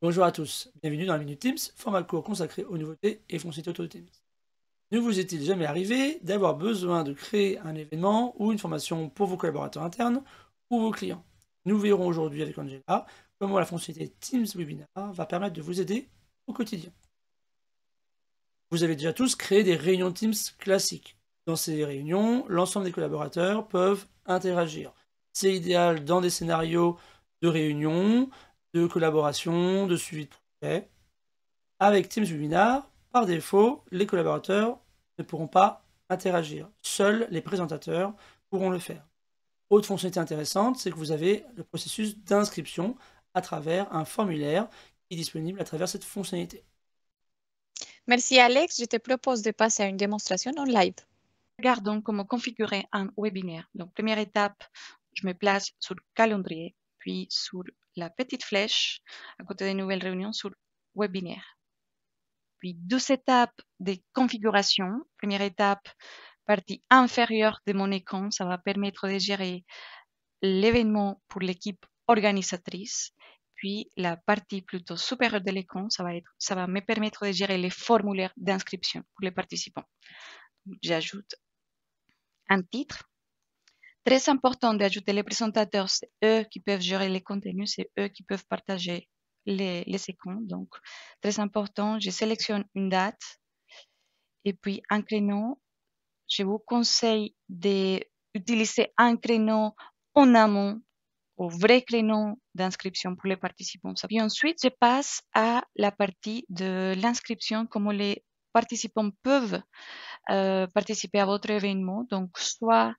Bonjour à tous, bienvenue dans la Minute Teams, format court consacré aux nouveautés et fonctionnalités autour de Teams. Ne vous est-il jamais arrivé d'avoir besoin de créer un événement ou une formation pour vos collaborateurs internes ou vos clients? Nous verrons aujourd'hui avec Angela comment la fonctionnalité Teams Webinar va permettre de vous aider au quotidien. Vous avez déjà tous créé des réunions Teams classiques. Dans ces réunions, l'ensemble des collaborateurs peuvent interagir. C'est idéal dans des scénarios de réunion, de collaboration, de suivi de projet. Avec Teams Webinar, par défaut, les collaborateurs ne pourront pas interagir. Seuls les présentateurs pourront le faire. Autre fonctionnalité intéressante, c'est que vous avez le processus d'inscription à travers un formulaire qui est disponible à travers cette fonctionnalité. Merci Alex, je te propose de passer à une démonstration en live. Regardons comment configurer un webinaire. Donc, première étape, je me place sur calendrier, puis sur la petite flèche à côté des nouvelles réunions sur webinaire. Puis deux étapes de configuration. Première étape, partie inférieure de mon écran, ça va permettre de gérer l'événement pour l'équipe organisatrice. Puis la partie plutôt supérieure de l'écran, ça va me permettre de gérer les formulaires d'inscription pour les participants. J'ajoute un titre. Très important d'ajouter les présentateurs, c'est eux qui peuvent gérer les contenus, c'est eux qui peuvent partager les écrans. Donc, très important, je sélectionne une date et puis un créneau. Je vous conseille d'utiliser un créneau en amont, au vrai créneau d'inscription pour les participants. Puis ensuite, je passe à la partie de l'inscription, comment les participants peuvent participer à votre événement. Donc, soit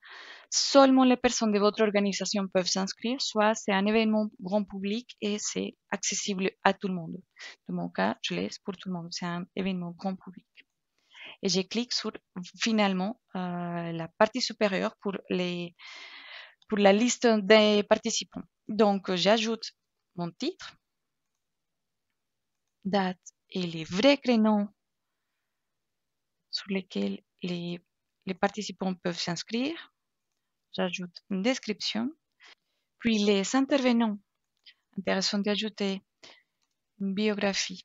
seulement les personnes de votre organisation peuvent s'inscrire, soit c'est un événement grand public et c'est accessible à tout le monde. Dans mon cas, je laisse pour tout le monde. C'est un événement grand public. Et je clique sur finalement la partie supérieure pour la liste des participants. Donc, j'ajoute mon titre, date et les vrais créneaux sur lesquels les participants peuvent s'inscrire. J'ajoute une description. Puis les intervenants, intéressant d'ajouter une biographie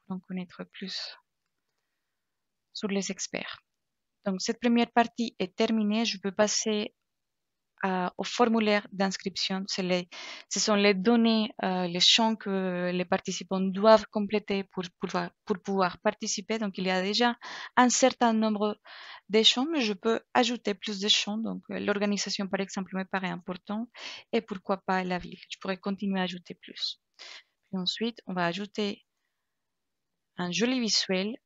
pour en connaître plus sur les experts. Donc, cette première partie est terminée. Je peux passer au formulaire d'inscription. Ce sont les données, les champs que les participants doivent compléter pour pouvoir participer. Donc, il y a déjà un certain nombre de champs, mais je peux ajouter plus de champs. Donc, l'organisation, par exemple, me paraît important et pourquoi pas la ville. Je pourrais continuer à ajouter plus. Puis ensuite, on va ajouter un joli visuel.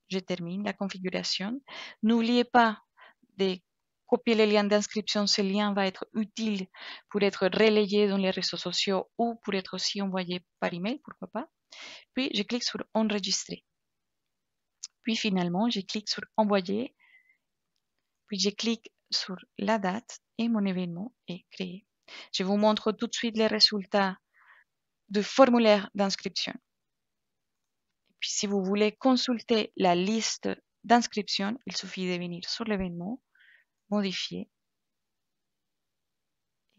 Je termine la configuration. N'oubliez pas de copier les liens d'inscription. Ce lien va être utile pour être relayé dans les réseaux sociaux ou pour être aussi envoyé par email, pourquoi pas. Puis, je clique sur enregistrer. Puis, finalement, je clique sur envoyer. Puis, je clique sur la date et mon événement est créé. Je vous montre tout de suite les résultats du formulaire d'inscription. Puis, si vous voulez consulter la liste d'inscription, il suffit de venir sur l'événement, modifier,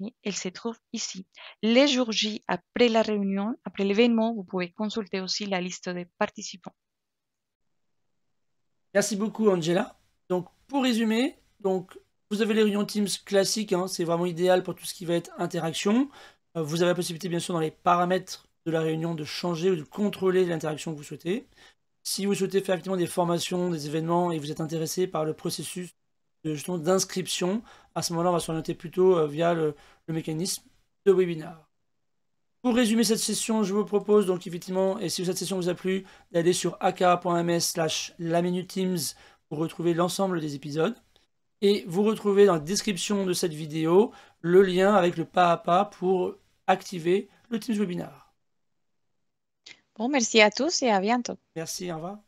et elle se trouve ici. Les jours J, après la réunion, après l'événement, vous pouvez consulter aussi la liste des participants. Merci beaucoup Angela. Donc pour résumer, vous avez les réunions Teams classiques, c'est vraiment idéal pour tout ce qui va être interaction. Vous avez la possibilité bien sûr dans les paramètres de la réunion de changer ou de contrôler l'interaction que vous souhaitez. Si vous souhaitez faire effectivement des formations, des événements et vous êtes intéressé par le processus d'inscription, à ce moment-là on va s'orienter plutôt via le mécanisme de webinar. Pour résumer cette session, je vous propose donc effectivement, et si cette session vous a plu, d'aller sur aka.ms/laminuteteams pour retrouver l'ensemble des épisodes. Et vous retrouvez dans la description de cette vidéo le lien avec le pas à pas pour activer le Teams Webinar. Bon, merci à tous et à bientôt. Merci, au revoir.